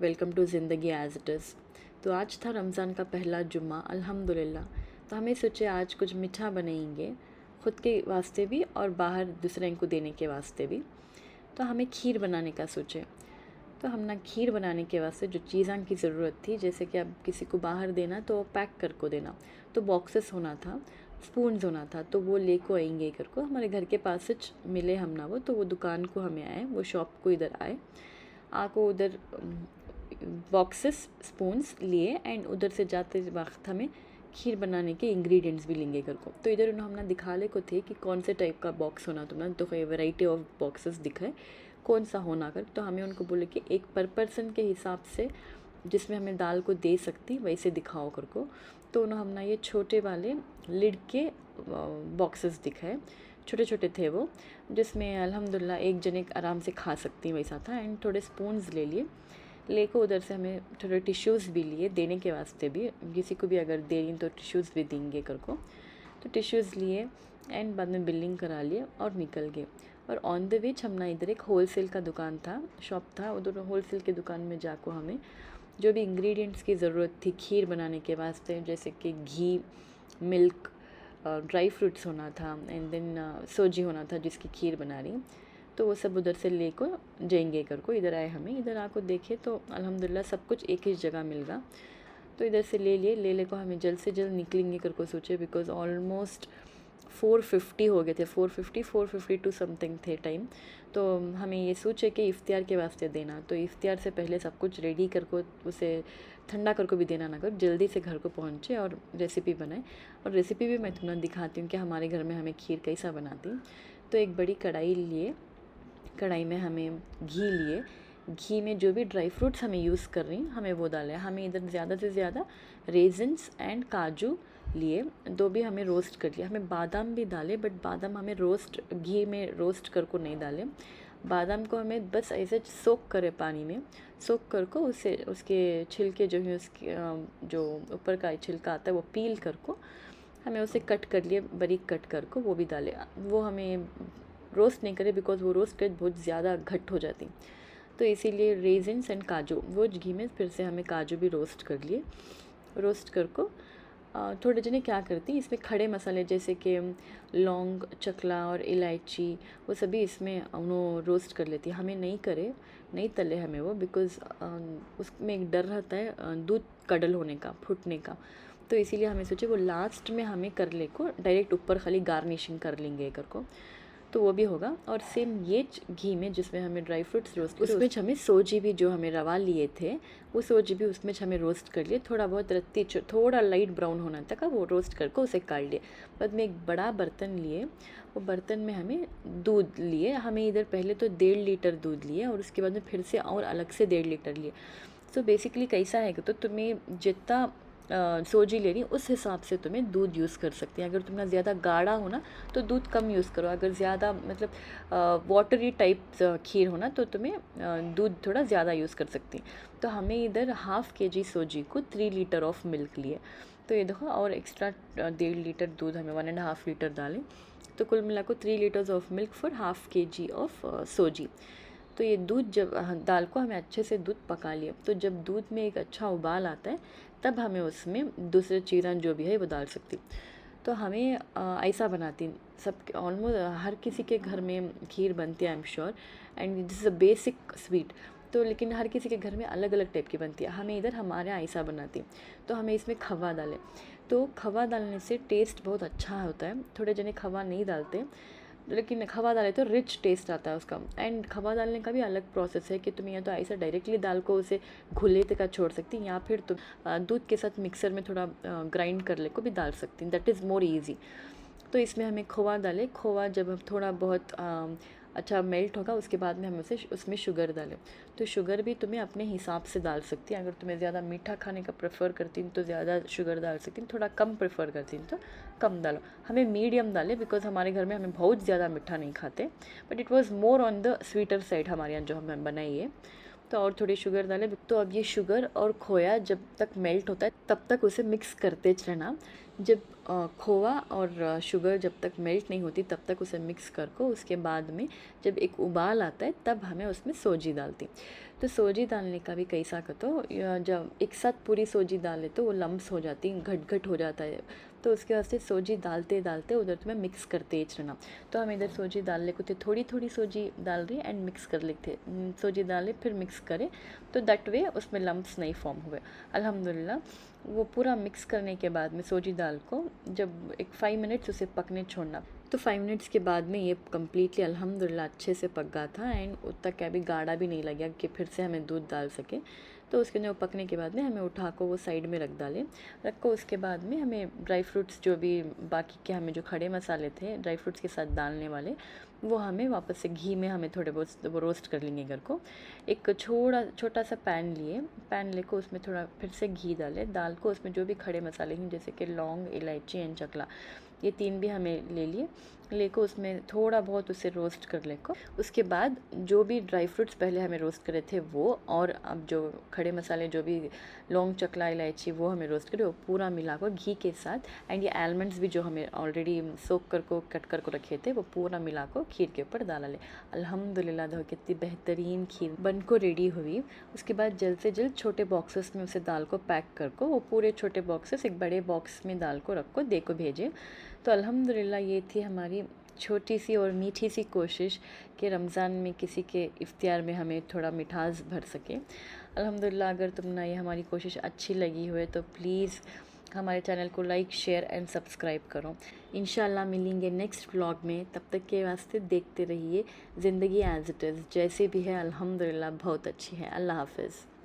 Welcome to ज़िंदगी as it is. तो आज था रमज़ान का पहला जुम्मा अल्हम्दुलिल्लाह। तो हमें सोचे आज कुछ मीठा बनाएंगे, ख़ुद के वास्ते भी और बाहर दूसरे को देने के वास्ते भी। तो हमें खीर बनाने का सोचे। तो हम ना खीर बनाने के वास्ते जो चीज़ों की ज़रूरत थी, जैसे कि अब किसी को बाहर देना तो पैक कर को देना, तो बॉक्सेस होना था, स्पून्स होना था, तो वो ले को आएंगे कर को हमारे घर के पास मिले हम ना वो, तो वो दुकान को हमें आए, वो शॉप को इधर आए, आको उधर बॉक्सेस स्पून्स लिए एंड उधर से जाते वक्त हमें खीर बनाने के इंग्रेडिएंट्स भी लेंगे घर को। तो इधर उन्होंने हमने दिखा ले को थे कि कौन से टाइप का बॉक्स होना, तुमने तो वैरायटी ऑफ बॉक्सेस दिखाए कौन सा होना कर। तो हमें उनको बोले कि एक पर पर्सन के हिसाब से जिसमें हमें दाल को दे सकती वैसे दिखाओ कर को। तो उन्होंने हमने ये छोटे वाले लिड के बॉक्सेस दिखाए, छोटे छोटे थे वो, जिसमें अल्हम्दुलिल्लाह एक जने आराम से खा सकती वैसा था। एंड थोड़े स्पून्स ले लिए, लेको उधर से हमें थोड़े टिश्यूज़ भी लिए देने के वास्ते भी, किसी को भी अगर दे रही तो टिश्यूज़ भी देंगे कर को। तो टिश्यूज़ लिए एंड बाद में बिलिंग करा लिए और निकल गए। और ऑन द विच हमने इधर एक होलसेल का दुकान था, शॉप था, उधर होलसेल के दुकान में जाको हमें जो भी इंग्रेडिएंट्स की ज़रूरत थी खीर बनाने के वास्ते, जैसे कि घी, मिल्क, ड्राई फ्रूट्स होना था एंड देन सोजी होना था जिसकी खीर बना रही, तो वो सब उधर से ले को जाएंगे कर को। इधर आए हमें, इधर आको देखे तो अल्हम्दुलिल्लाह सब कुछ एक ही जगह मिल गया। तो इधर से ले लिए, ले को हमें जल्द से जल्द निकलेंगे कर को सोचे, बिकॉज़ ऑलमोस्ट 450 हो गए थे, 452 समथिंग थे टाइम। तो हमें ये सोचे कि इफ्तियार के वास्ते देना, तो इफ्तियार से पहले सब कुछ रेडी कर को उसे ठंडा कर को भी देना ना कर, जल्दी से घर को पहुँचे और रेसिपी बनाए। और रेसिपी भी मैं तुम्हें दिखाती हूँ कि हमारे घर में हमें खीर कैसा बनाती। तो एक बड़ी कढ़ाई लिए, कढ़ाई में हमें घी लिए, घी में जो भी ड्राई फ्रूट्स हमें यूज़ कर रही हमें वो डाले। हमें इधर ज़्यादा से ज़्यादा रेजिन्स एंड काजू लिए, दो भी हमें रोस्ट कर लिया। हमें बादाम भी डाले, बट बादाम हमें रोस्ट घी में रोस्ट कर को नहीं डाले। बादाम को हमें बस ऐसे सोक करे, पानी में सोक कर को उसे उसके छिलके जो है उसके जो ऊपर का छिलका आता है वो पील कर को हमें उसे कट कर लिए, बारीक कट कर को वो भी डाले। वो हमें रोस्ट नहीं करे, बिकॉज वो रोस्ट कर बहुत ज़्यादा घट हो जाती, तो इसीलिए रेजिन्स एंड काजू वो घी में फिर से हमें काजू भी रोस्ट कर लिए। रोस्ट कर को थोड़े जने क्या करती, इसमें खड़े मसाले जैसे कि लौंग, चकला और इलायची वो सभी इसमें उन्होंने रोस्ट कर लेती। हमें नहीं करे, नहीं तले हमें वो, बिकॉज़ उसमें एक डर रहता है दूध कडल होने का, फूटने का। तो इसीलिए हमें सोचे वो लास्ट में हमें कर ले को डायरेक्ट ऊपर खाली गार्निशिंग कर लेंगे कर को, तो वो भी होगा। और सेम ये घी में जिसमें हमें ड्राई फ्रूट्स रोस्ट, उसमें हमें सोजी भी जो हमें रवा लिए थे वो सोजी भी उसमें हमें रोस्ट कर लिए, थोड़ा बहुत रत्ती थोड़ा लाइट ब्राउन होना तक वो रोस्ट करके उसे काट लिए। बाद में एक बड़ा बर्तन लिए, वो बर्तन में हमें दूध लिए। हमें इधर पहले तो 1.5 लीटर दूध लिए और उसके बाद में फिर से और अलग से 1.5 लीटर लिए। सो बेसिकली कैसा है कि तो तुम्हें जितना सोजी ले रही उस हिसाब से तुम्हें दूध यूज़ कर सकती हैं। अगर तुम्हें ज़्यादा गाढ़ा हो ना तो दूध कम यूज़ करो, अगर ज़्यादा मतलब वाटरी टाइप खीर हो ना तो तुम्हें दूध थोड़ा ज़्यादा यूज़ कर सकती। तो हमें इधर 1/2 kg सोजी को 3 लीटर ऑफ मिल्क लिए, तो ये देखो और एक्स्ट्रा 1.5 लीटर दूध हमें 1.5 लीटर डालें, तो कुल मिला को 3 litres of milk for 1/2 kg of sooji. तो ये दूध जब दाल को हमें अच्छे से दूध पका लिया, तो जब दूध में एक अच्छा उबाल आता है तब हमें उसमें दूसरे चीज़ें जो भी है वो डाल सकती। तो हमें ऐसा बनाती, सब ऑलमोस्ट हर किसी के घर में खीर बनती है I am sure, and this is a basic sweet. तो लेकिन हर किसी के घर में अलग अलग टाइप की बनती है, हमें इधर हमारे यहाँ ऐसा बनाती। तो हमें इसमें खवा डालें, तो खवा डालने से टेस्ट बहुत अच्छा होता है। थोड़े जने खवा नहीं डालते, लेकिन खवा डाले तो रिच टेस्ट आता है उसका। एंड खवा डालने का भी अलग प्रोसेस है कि तुम या तो ऐसा डायरेक्टली दाल को उसे घुले तक छोड़ सकती, या फिर तुम दूध के साथ मिक्सर में थोड़ा ग्राइंड कर ले को भी डाल सकती, दैट इज़ मोर ईजी। तो इसमें हमें खोवा डाले, खोवा जब हम थोड़ा बहुत अच्छा मेल्ट होगा उसके बाद में हम उसे उसमें शुगर डालें। तो शुगर भी तुम्हें अपने हिसाब से डाल सकती हैं, अगर तुम्हें ज़्यादा मीठा खाने का प्रेफर करती हैं तो ज़्यादा शुगर डाल सकती हैं, थोड़ा कम प्रेफर करती हैं तो कम डालो। हमें मीडियम डालें, बिकॉज हमारे घर में हमें बहुत ज़्यादा मीठा नहीं खाते, but it was more on the sweeter side हमारे यहाँ जो हमें बनाई है। तो और थोड़ी शुगर डालें। तो अब ये शुगर और खोया जब तक मेल्ट होता है तब तक उसे मिक्स करते रहना। जब खोवा और शुगर जब तक मेल्ट नहीं होती तब तक उसे मिक्स कर को उसके बाद में जब एक उबाल आता है तब हमें उसमें सोजी डालती। तो सोजी डालने का भी कैसा का तो जब एक साथ पूरी सोजी डाले तो वो लम्स हो जाती, घट घट हो जाता है। तो उसके वास्ते सोजी डालते डालते उधर तुम्हें मिक्स करते रहना। तो हम इधर सोजी डाल ले थे, थोड़ी थोड़ी सोजी डाल रही एंड मिक्स कर लेते, सोजी डाले फिर मिक्स करे, तो दैट वे उसमें लम्स नहीं फॉर्म हुए। अल्हम्दुलिल्लाह वो पूरा मिक्स करने के बाद में सोजी दाल को जब एक 5 मिनट्स उसे पकने छोड़ना। तो 5 मिनट्स के बाद में ये कम्प्लीटली अल्हम्दुलिल्लाह अच्छे से पक गया था एंड उतना क्या भी गाढ़ा भी नहीं लगा कि फिर से हमें दूध डाल सके। तो उसके अंदर वो पकने के बाद में हमें उठा को वो साइड में रख डाले। रख को उसके बाद में हमें ड्राई फ्रूट्स जो भी बाकी के हमें जो खड़े मसाले थे ड्राई फ्रूट्स के साथ डालने वाले, वो हमें वापस से घी में हमें थोड़े बहुत वो रोस्ट कर लेंगे घर को। एक छोटा सा पैन लिए, पैन लेकर उसमें थोड़ा फिर से घी डाले, दाल को उसमें जो भी खड़े मसाले हैं जैसे कि लौंग, इलायची एंड चकला, ये 3 भी हमें ले लिए। लेको उसमें थोड़ा बहुत उसे रोस्ट कर लेको। उसके बाद जो भी ड्राई फ्रूट्स पहले हमें रोस्ट करे थे वो, और अब जो खड़े मसाले जो भी लौंग, चकला, इलायची वो हमें रोस्ट करे, वो पूरा मिलाकर घी के साथ, एंड ये आलमंड्स भी जो हमें ऑलरेडी सोक कर को कट कर को रखे थे वो पूरा मिलाकर खीर के ऊपर डाला ले। अल्हम्दुलिल्लाह देखो कितनी बेहतरीन खीर बन को रेडी हुई। उसके बाद जल्द से जल्द छोटे बॉक्सेस में उसे दाल को पैक कर को, वो पूरे छोटे बॉक्सेस एक बड़े बॉक्स में दाल को रख को दे को भेजे। तो अल्हम्दुलिल्लाह ये थी हमारी छोटी सी और मीठी सी कोशिश कि रमज़ान में किसी के इफ्तियार में हमें थोड़ा मिठास भर सके। अल्हम्दुलिल्लाह अगर तुमने ये हमारी कोशिश अच्छी लगी हुए तो प्लीज़ हमारे चैनल को लाइक, शेयर एंड सब्सक्राइब करो। इंशाल्लाह मिलेंगे नेक्स्ट व्लॉग में, तब तक के वास्ते देखते रहिए ज़िंदगी एज़ इट इज़, जैसे भी है अल्हम्दुलिल्लाह बहुत अच्छी है। अल्लाह हाफ़िज़।